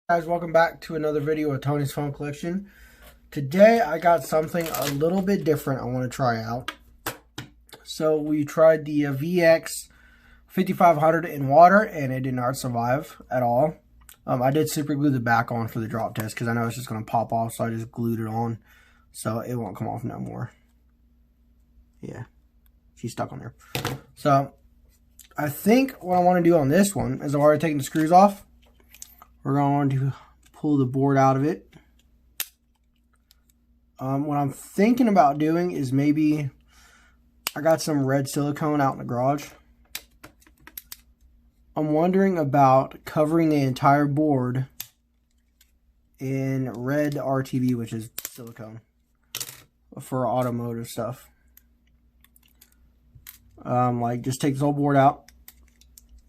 Guys, welcome back to another video of Tony's Phone Collection. Today I got something a little bit different I want to try out. So we tried the VX 5500 in water and it did not survive at all. I did super glue the back on for the drop test because I know it's just going to pop off, so I just glued it on so it won't come off no more. Yeah, she's stuck on there. So I think what I want to do on this one is I've already taken the screws off. We're going to pull the board out of it. What I'm thinking about doing is maybe I got some red silicone out in the garage. I'm wondering about covering the entire board in red RTV, which is silicone for automotive stuff. Like just take this whole board out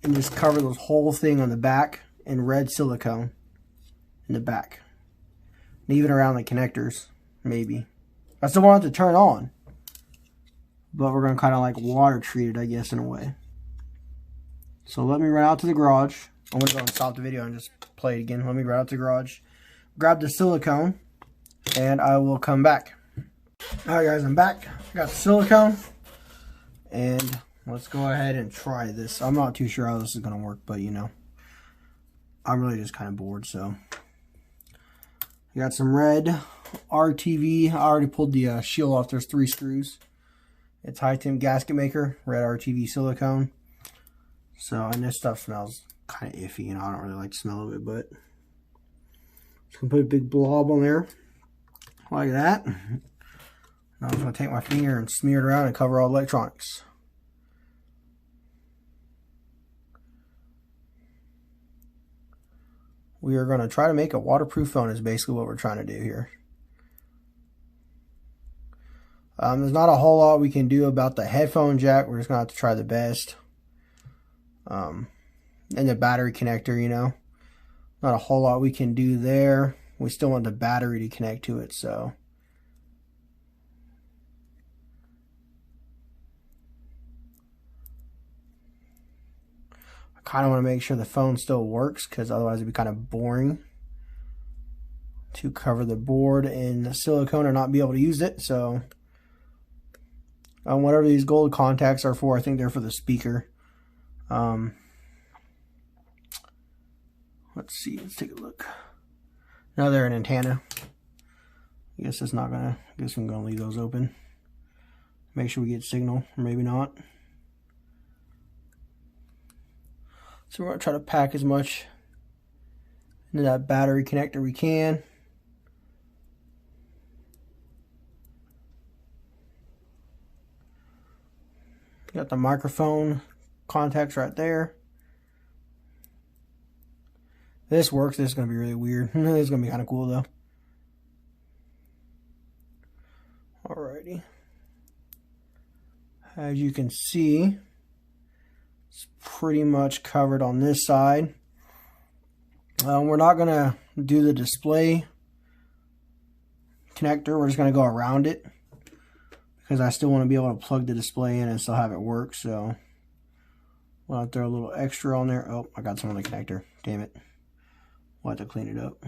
and just cover this whole thing on the back in red silicone in the back, and even around the connectors, maybe. I still want it to turn on, but we're gonna kind of like water treat it, I guess, in a way. So let me run out to the garage. I'm gonna go and stop the video and just play it again. Let me run out to the garage, grab the silicone, and I will come back. All right, guys, I'm back. I got the silicone, and let's go ahead and try this. I'm not too sure how this is gonna work, but you know, I'm really just kind of bored, so. I got some red RTV. I already pulled the shield off. There's 3 screws. It's high temp gasket maker, red RTV silicone. So, and this stuff smells kind of iffy, you know, I don't really like the smell of it, but just gonna put a big blob on there, like that. Now I'm just gonna take my finger and smear it around and cover all the electronics. We are going to try to make a waterproof phone is basically what we're trying to do here. There's not a whole lot we can do about the headphone jack. We're just going to have to try the best. And the battery connector, you know. Not a whole lot we can do there. We still want the battery to connect to it, so. Kind of want to make sure the phone still works, because otherwise it'd be kind of boring to cover the board in silicone or not be able to use it. So whatever these gold contacts are for, I think they're for the speaker. Let's see, let's take a look. Now they're an antenna. I guess it's not gonna, I guess I'm gonna leave those open, make sure we get signal, or maybe not. So we're going to try to pack as much into that battery connector we can. Got the microphone contacts right there. This works. This is going to be really weird. This is going to be kind of cool though. Alrighty. As you can see, it's pretty much covered on this side. We're not going to do the display connector. We're just going to go around it because I still want to be able to plug the display in and still have it work. So we'll have to throw a little extra on there. Oh, I got some on the connector. Damn it. We'll have to clean it up.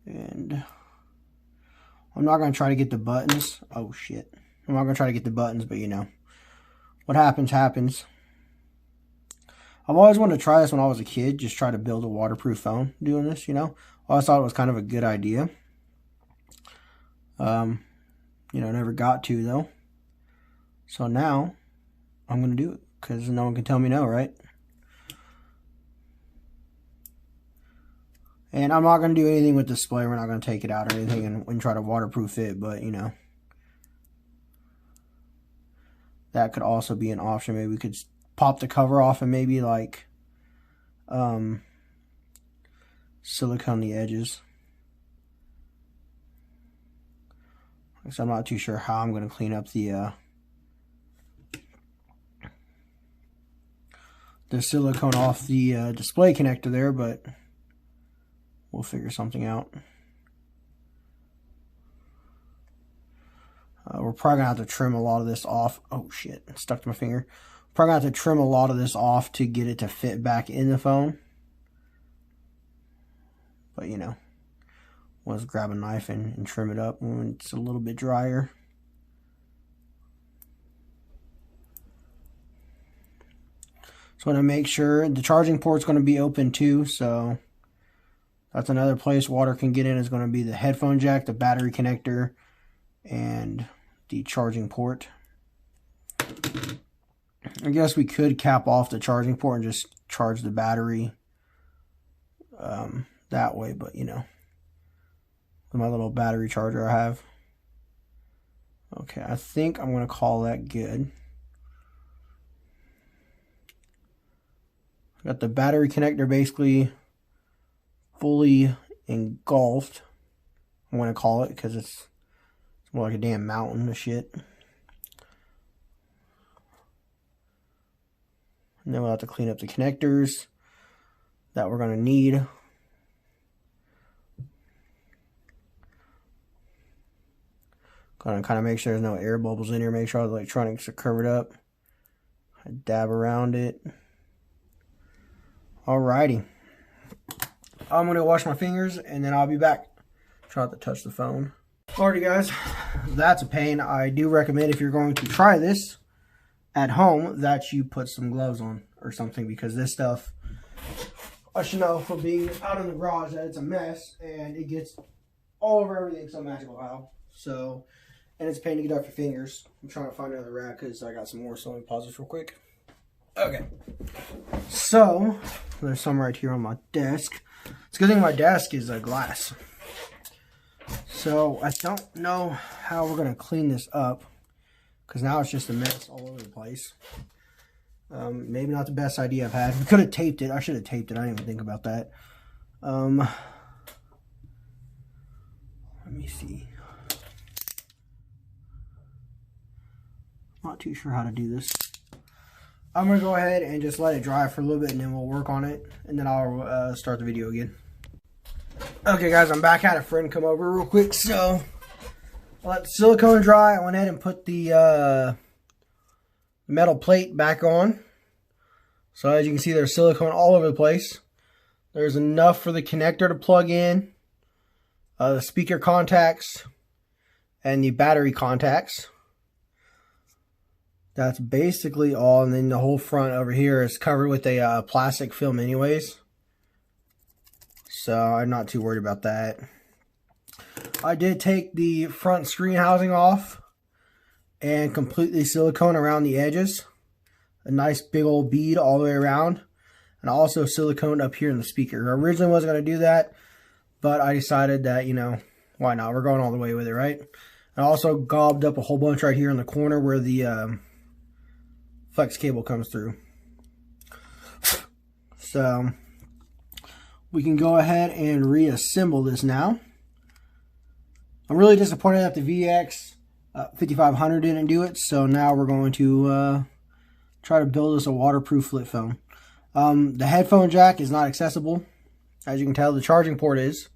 And I'm not going to try to get the buttons. Oh, shit. I'm not going to try to get the buttons, but you know, what happens, happens. I've always wanted to try this when I was a kid, just try to build a waterproof phone doing this, you know. I always thought it was kind of a good idea. You know, never got to though. So now, I'm going to do it, because no one can tell me no, right? And I'm not going to do anything with the display. We're not going to take it out or anything and try to waterproof it, but you know. That could also be an option. Maybe we could pop the cover off and maybe like silicone the edges. So I'm not too sure how I'm going to clean up the silicone off the display connector there, but we'll figure something out. We're probably going to have to trim a lot of this off. Oh shit, it stuck to my finger. Probably going to have to trim a lot of this off to get it to fit back in the phone. But, you know, let's grab a knife and trim it up when it's a little bit drier. So I'm going to make sure the charging port's going to be open too. So that's another place water can get in, is going to be the headphone jack, the battery connector, and the charging port. I guess we could cap off the charging port and just charge the battery that way, but you know, with my little battery charger I have. Okay, I think I'm going to call that good. Got the battery connector basically fully engulfed, I'm going to call it, because it's more like a damn mountain of shit. And then we'll have to clean up the connectors that we're going to need. Going to kind of make sure there's no air bubbles in here. Make sure all the electronics are covered up. I dab around it. Alrighty. I'm going to wash my fingers and then I'll be back. Try not to touch the phone. Alrighty guys, that's a pain. I do recommend, if you're going to try this at home, that you put some gloves on or something, because this stuff, I should know from being out in the garage that it's a mess and it gets all over everything some magical how. So, and it's a pain to get off your fingers. I'm trying to find another rack because I got some more, so let me pause this real quick. Okay, so there's some right here on my desk. It's a good thing my desk is glass. So I don't know how we're going to clean this up, because now it's just a mess all over the place. Maybe not the best idea I've had. We could have taped it. I should have taped it. I didn't even think about that. Let me see. Not too sure how to do this. I'm going to go ahead and just let it dry for a little bit, and then we'll work on it, and then I'll start the video again. Okay guys, I'm back. I had a friend come over real quick, so I let the silicone dry. I went ahead and put the metal plate back on. So as you can see, there's silicone all over the place. There's enough for the connector to plug in, the speaker contacts, and the battery contacts. That's basically all, and then the whole front over here is covered with a plastic film anyways. So I'm not too worried about that. I did take the front screen housing off and completely silicone around the edges. A nice big old bead all the way around. And also silicone up here in the speaker. I originally wasn't going to do that, but I decided that, you know, why not? We're going all the way with it, right? I also gobbed up a whole bunch right here in the corner where the flex cable comes through. So we can go ahead and reassemble this now. I'm really disappointed that the VX 5500 didn't do it, so now we're going to try to build us a waterproof flip phone. The headphone jack is not accessible. As you can tell, the charging port is.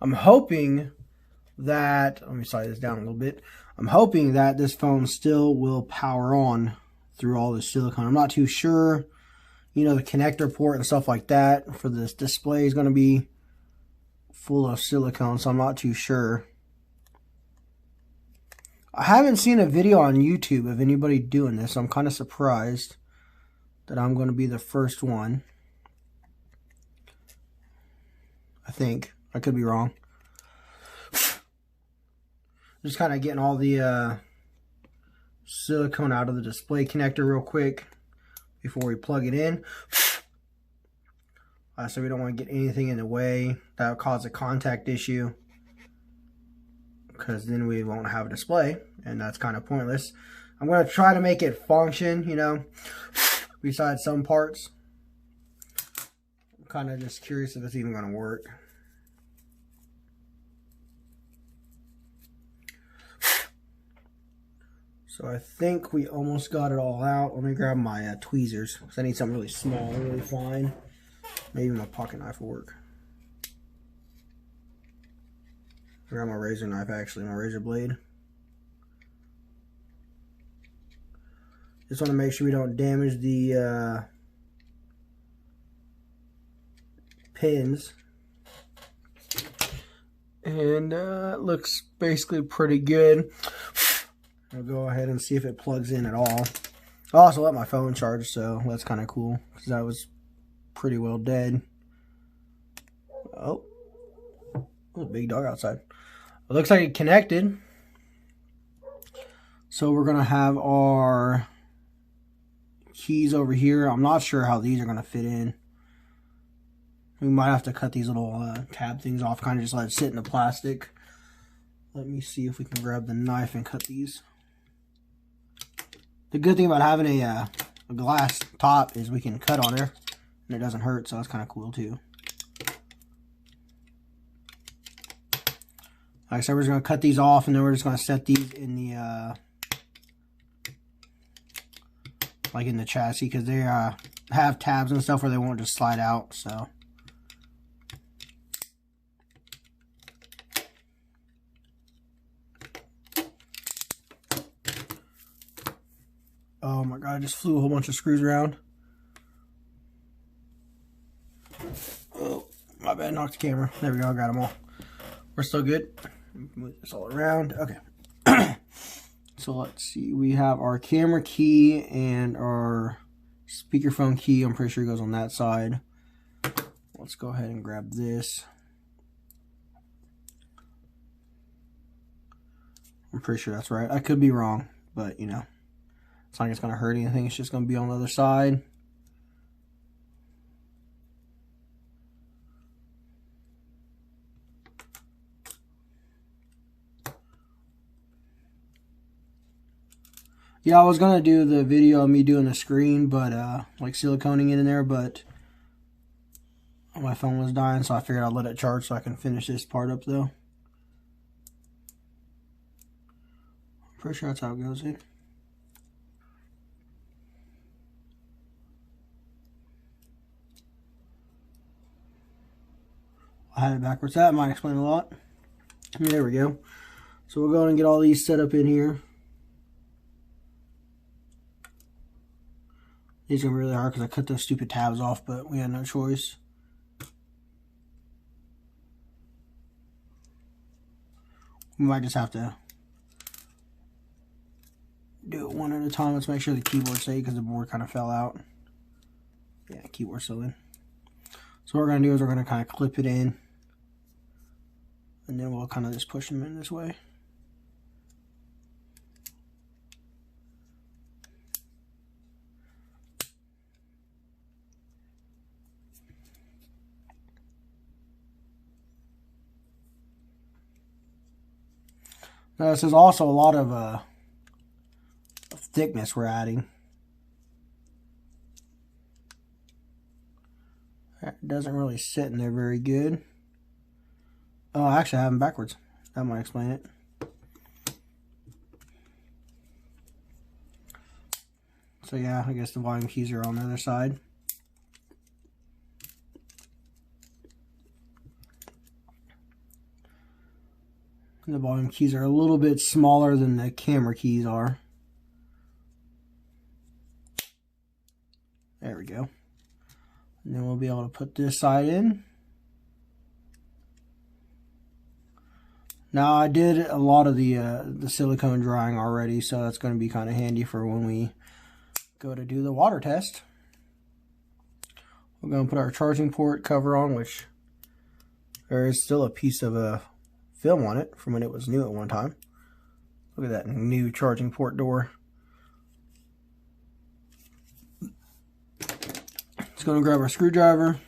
I'm hoping that, let me slide this down a little bit. I'm hoping that this phone still will power on through all the silicone. I'm not too sure. You know, the connector port and stuff like that for this display is going to be full of silicone, so I'm not too sure. I haven't seen a video on YouTube of anybody doing this, so I'm kind of surprised that I'm going to be the first one. I think. I could be wrong. Just kind of getting all the silicone out of the display connector real quick before we plug it in. So we don't want to get anything in the way that will cause a contact issue, because then we won't have a display, and that's kind of pointless. I'm going to try to make it function, you know, besides some parts. I'm kind of just curious if it's even going to work. So I think we almost got it all out. Let me grab my tweezers, because I need something really small, really fine. Maybe my pocket knife will work. Grab my razor knife, actually, my razor blade. Just want to make sure we don't damage the pins. And it looks basically pretty good. I'll go ahead and see if it plugs in at all. I also let my phone charge, so that's kind of cool because that was pretty well dead. Oh, there's a big dog outside. It looks like it connected. So we're gonna have our keys over here. I'm not sure how these are gonna fit in. We might have to cut these little tab things off, kind of just let it sit in the plastic. Let me see if we can grab the knife and cut these. The good thing about having a glass top is we can cut on there and it doesn't hurt, so that's kind of cool too. Like I said, we're just going to cut these off and then we're just going to set these in the like in the chassis, because they have tabs and stuff where they won't just slide out. So oh my god, I just flew a whole bunch of screws around. Oh, my bad, knocked the camera. There we go, I got them all. We're still good. Move this all around. Okay. So let's see. We have our camera key and our speakerphone key. I'm pretty sure it goes on that side. Let's go ahead and grab this. I'm pretty sure that's right. I could be wrong, but you know, it's not like it's going to hurt anything. It's just going to be on the other side. Yeah, I was going to do the video of me doing the screen, but like siliconing it in there, but my phone was dying, so I figured I'd let it charge so I can finish this part up though. I'm pretty sure that's how it goes in. I had it backwards. That might explain a lot. There we go. So we'll go and get all these set up in here. These are gonna be really hard because I cut those stupid tabs off, but we had no choice. We might just have to do it one at a time. Let's make sure the keyboard's safe because the board kind of fell out. Yeah, keyboard's still in. So what we're going to do is we're going to kind of clip it in. And then we'll kind of just push them in this way. Now this is also a lot of thickness we're adding. That doesn't really sit in there very good. Oh, actually I have them backwards. That might explain it. So yeah, I guess the volume keys are on the other side. The volume keys are a little bit smaller than the camera keys are. There we go. And then we'll be able to put this side in. Now I did a lot of the silicone drying already, so that's going to be kind of handy for when we go to do the water test. We're going to put our charging port cover on, which there is still a piece of film on it from when it was new at one time. Look at that new charging port door. Just going to grab our screwdriver.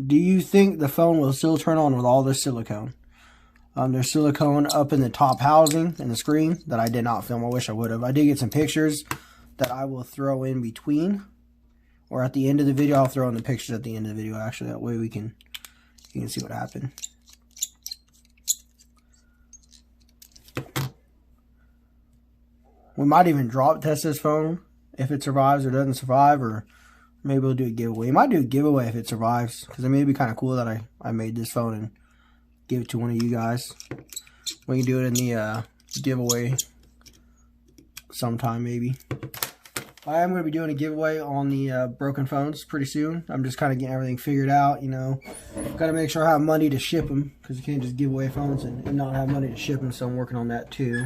Do you think the phone will still turn on with all this silicone? There's silicone up in the top housing and the screen that I did not film. I wish I would have. I did get some pictures that I will throw in between, or at the end of the video. I'll throw in the pictures at the end of the video. Actually, that way you can see what happened. We might even drop test this phone if it survives or doesn't survive, or maybe we'll do a giveaway. We might do a giveaway if it survives, because I mean, it'd be kind of cool that I made this phone and give it to one of you guys. We can do it in the giveaway sometime maybe. I am going to be doing a giveaway on the broken phones pretty soon. I'm just kind of getting everything figured out, you know. Got to make sure I have money to ship them, because you can't just give away phones and not have money to ship them, so I'm working on that too.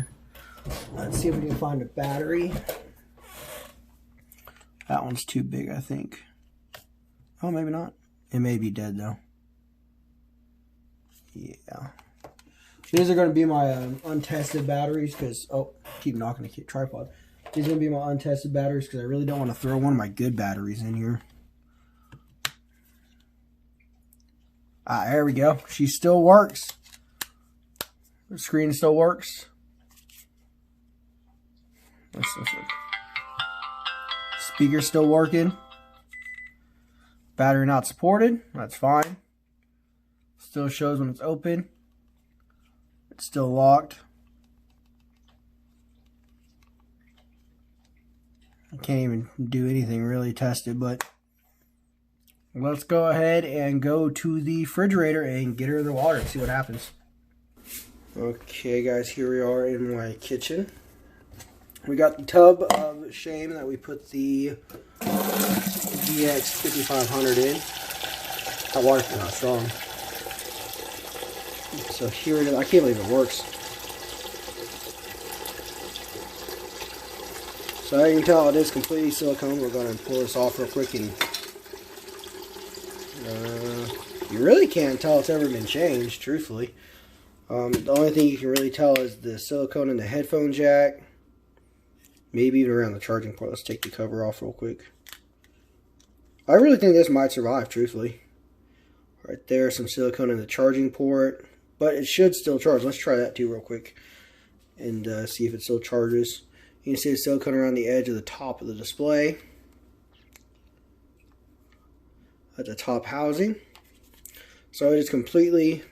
Let's see if we can find a battery. That one's too big, I think. Oh, maybe not. It may be dead though. Yeah. These are going to be my untested batteries, because, oh, keep knocking the tripod. These are going to be my untested batteries, because I really don't want to throw one of my good batteries in here. Ah, there we go. She still works. The screen still works. Speaker still working. Battery not supported. That's fine. Still shows when it's open. It's still locked. I can't even do anything really tested, but let's go ahead and go to the refrigerator and get her in the water and see what happens. Okay guys, here we are in my kitchen. We got the tub of shame that we put the VX5500 in. That water's not strong. So here it is. I can't believe it works. So as you can tell, it is completely silicone. We're going to pull this off real quick, and you really can't tell it's ever been changed, truthfully. The only thing you can really tell is the silicone in the headphone jack. Maybe even around the charging port. Let's take the cover off real quick. I really think this might survive, truthfully. Right there, some silicone in the charging port. But it should still charge. Let's try that too real quick. And see if it still charges. You can see the silicone around the edge of the top of the display. At the top housing. So it is completely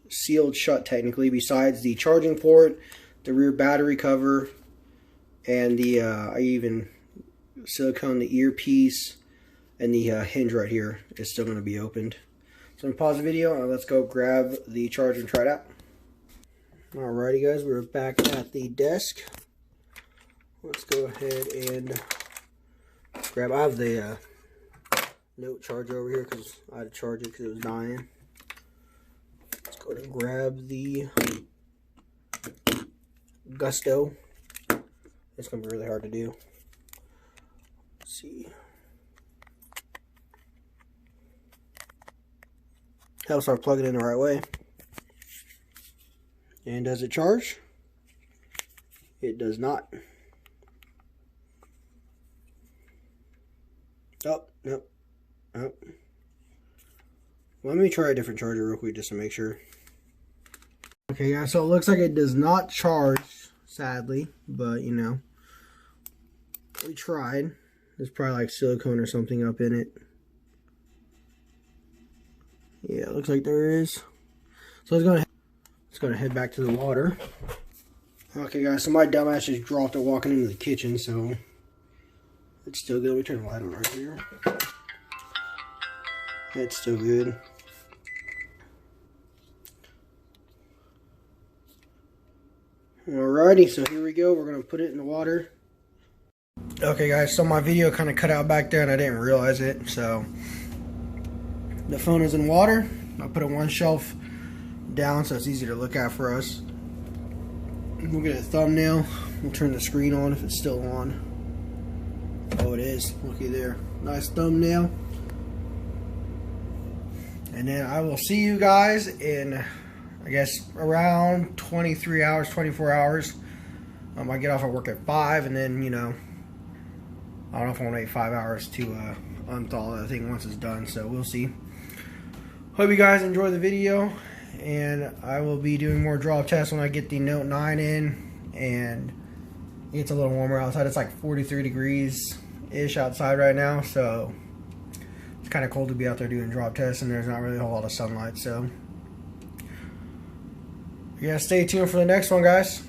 sealed shut technically, besides the charging port, the rear battery cover, and the I even silicone the earpiece, and the hinge right here is still going to be opened. So I'm going to pause the video and let's go grab the charger and try it out. Alrighty guys, we're back at the desk. Let's go ahead and grab, I have the note charger over here because I had to charge it because it was dying. Let's go ahead and grab the Gusto. It's going to be really hard to do. Let's see. Helps I plug it in the right way. And does it charge? It does not. Oh, nope. Oh. Let me try a different charger real quick just to make sure. Okay guys, so it looks like it does not charge, sadly, but you know, we tried. There's probably like silicone or something up in it. Yeah, it looks like there is. So it's gonna head back to the water. Okay guys, so my dumbass just dropped it walking into the kitchen, so it's still good. Let me turn the light on right here. It's still good. Alrighty, so here we go. We're gonna put it in the water. Okay guys, so my video kind of cut out back there and I didn't realize it. So the phone is in water. I'll put it one shelf down so it's easy to look at for us. We'll get a thumbnail. We'll turn the screen on if it's still on. Oh, it is. Looky there. Nice thumbnail. And then I will see you guys in, I guess, around 23 hours, 24 hours. I get off at work at 5, and then, you know, I don't know if I want to wait 5 hours to unthaw the thing once it's done, so we'll see. Hope you guys enjoy the video, and I will be doing more drop tests when I get the Note 9 in, and it's a little warmer outside. It's like 43 degrees-ish outside right now, so it's kind of cold to be out there doing drop tests, and there's not really a whole lot of sunlight, so yeah, stay tuned for the next one, guys.